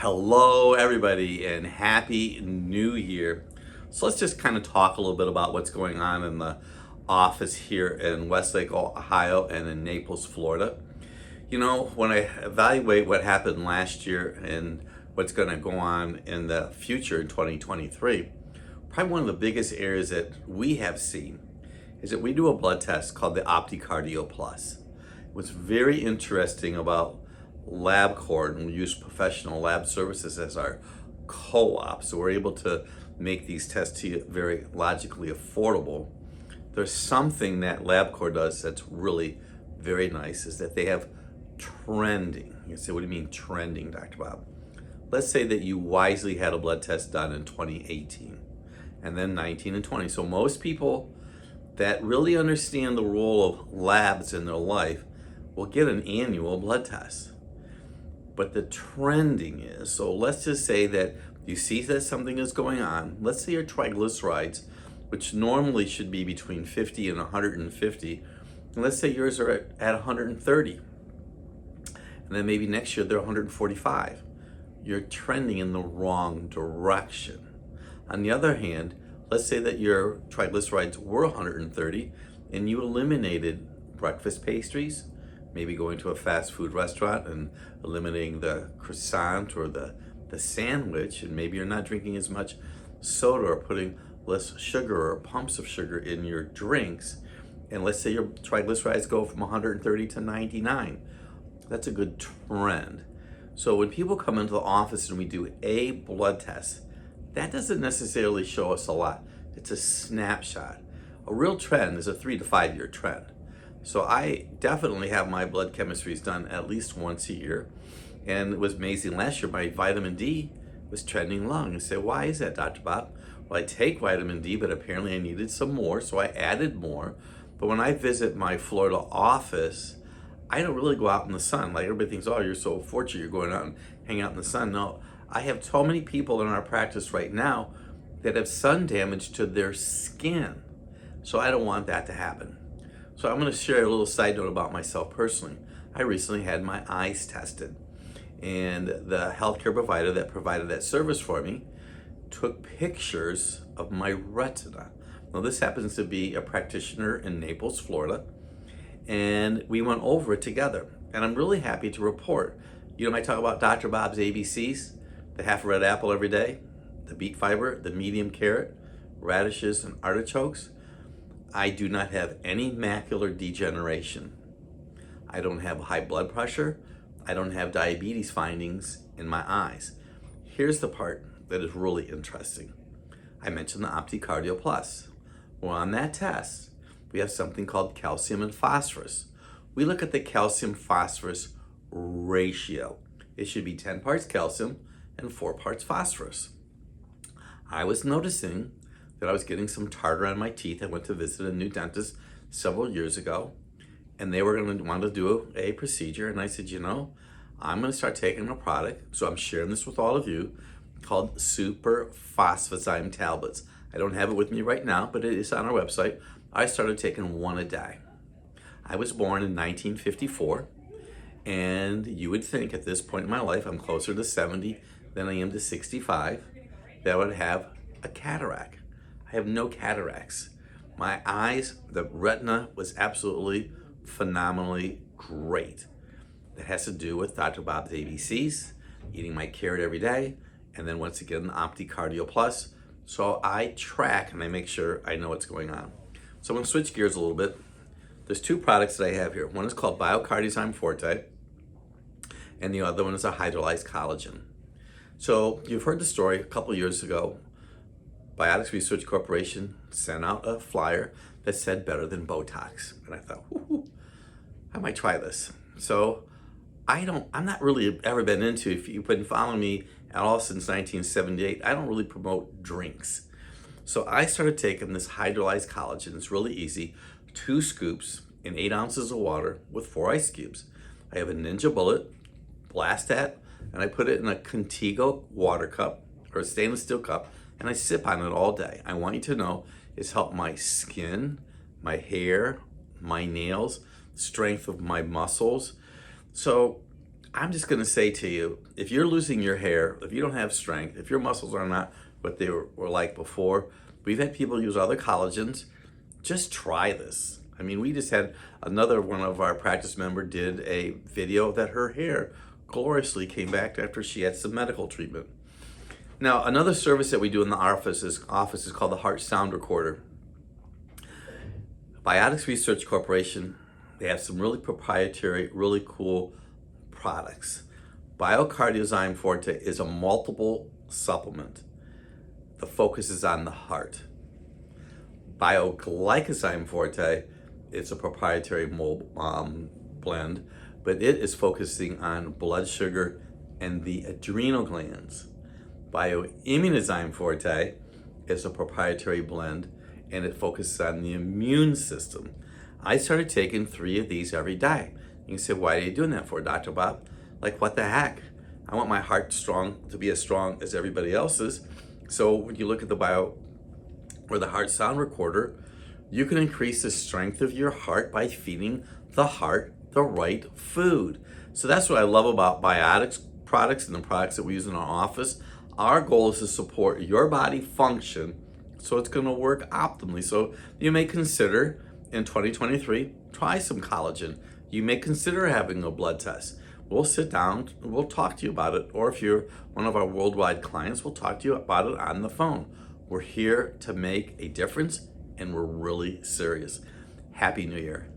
Hello, everybody, and Happy New Year. So let's just kind of talk a little bit about what's going on in the office here in Westlake, Ohio, and in Naples, Florida. You know, when I evaluate what happened last year and what's going to go on in the future in 2023, probably one of the biggest areas that we have seen is that we do a blood test called the OptiCardio Plus. What's very interesting about LabCorp, and we use professional lab services as our co-op, so we're able to make these tests to you very logically affordable. There's something that LabCorp does that's really very nice, is that they have trending. You say, what do you mean trending, Dr. Bob? Let's say that you wisely had a blood test done in 2018 and then 19 and 20. So most people that really understand the role of labs in their life will get an annual blood test. But the trending is, so let's just say that you see that something is going on. Let's say your triglycerides, which normally should be between 50 and 150, and let's say yours are at 130. And then maybe next year they're 145. You're trending in the wrong direction. On the other hand, let's say that your triglycerides were 130 and you eliminated breakfast pastries, maybe going to a fast food restaurant and eliminating the croissant or the sandwich, and maybe you're not drinking as much soda or putting less sugar or pumps of sugar in your drinks, and let's say your triglycerides go from 130 to 99. That's a good trend. So when people come into the office and we do a blood test, that doesn't necessarily show us a lot. It's a snapshot. A real trend is a 3 to 5 year trend. So I definitely have my blood chemistries done at least once a year. And it was amazing last year, my vitamin D was trending low. You say, why is that, Dr. Bob? Well, I take vitamin D, but apparently I needed some more, so I added more. But when I visit my Florida office, I don't really go out in the sun. Like everybody thinks, oh, you're so fortunate you're going out and hang out in the sun. No, I have so many people in our practice right now that have sun damage to their skin. So I don't want that to happen. So I'm going to share a little side note about myself personally. I recently had my eyes tested, and the healthcare provider that provided that service for me took pictures of my retina. Now this happens to be a practitioner in Naples, Florida, and we went over it together. And I'm really happy to report, you know, I talk about Dr. Bob's ABCs, the half red apple every day, the beet fiber, the medium carrot, radishes, and artichokes. I do not have any macular degeneration. I don't have high blood pressure. I don't have diabetes findings in my eyes. Here's the part that is really interesting. I mentioned the OptiCardio Plus. Well, on that test, we have something called calcium and phosphorus. We look at the calcium phosphorus ratio. It should be 10 parts calcium and 4 parts phosphorus. I was noticing that I was getting some tartar on my teeth. I went to visit a new dentist several years ago, and they were going to want to do a procedure. And I said, you know, I'm going to start taking a product. So I'm sharing this with all of you, called Super Phosphozyme tablets. I don't have it with me right now, but it is on our website. I started taking one a day. I was born in 1954, and you would think at this point in my life, I'm closer to 70 than I am to 65, that I would have a cataract. I have no cataracts. My eyes, the retina was absolutely phenomenally great. That has to do with Dr. Bob's ABCs, eating my carrot every day, and then once again, the OptiCardio Plus. So I track and I make sure I know what's going on. So I'm gonna switch gears a little bit. There's 2 products that I have here. One is called Biocardizyme Forte, and the other one is a hydrolyzed collagen. So you've heard the story a couple years ago. Biotics Research Corporation sent out a flyer that said better than Botox. And I thought, I might try this. So I'm not really ever been into, if you've been following me at all since 1978, I don't really promote drinks. So I started taking this hydrolyzed collagen. It's really easy. 2 scoops in 8 ounces of water with 4 ice cubes. I have a Ninja Bullet, blast that, and I put it in a Contigo water cup or a stainless steel cup, and I sip on it all day. I want you to know it's helped my skin, my hair, my nails, strength of my muscles. So I'm just going to say to you, if you're losing your hair, if you don't have strength, if your muscles are not what they were like before, we've had people use other collagens. Just try this. I mean, we just had another one of our practice member did a video that her hair gloriously came back after she had some medical treatment. Now, another service that we do in the office is called the Heart Sound Recorder. Biotics Research Corporation, they have some really proprietary, really cool products. Biocardiozyme Forte is a multiple supplement. The focus is on the heart. Bioglycozyme Forte, it's a proprietary blend, but it is focusing on blood sugar and the adrenal glands. Bioimmunozyme Forte is a proprietary blend, and it focuses on the immune system. I started taking 3 of these every day. You can say, why are you doing that for, Dr. Bob? Like, what the heck? I want my heart to be as strong as everybody else's. So when you look at the Heart Sound Recorder, you can increase the strength of your heart by feeding the heart the right food. So that's what I love about Biotics products and the products that we use in our office. Our goal is to support your body function so it's going to work optimally. So you may consider in 2023, try some collagen. You may consider having a blood test. We'll sit down, we'll talk to you about it. Or if you're one of our worldwide clients, we'll talk to you about it on the phone. We're here to make a difference, and we're really serious. Happy New Year.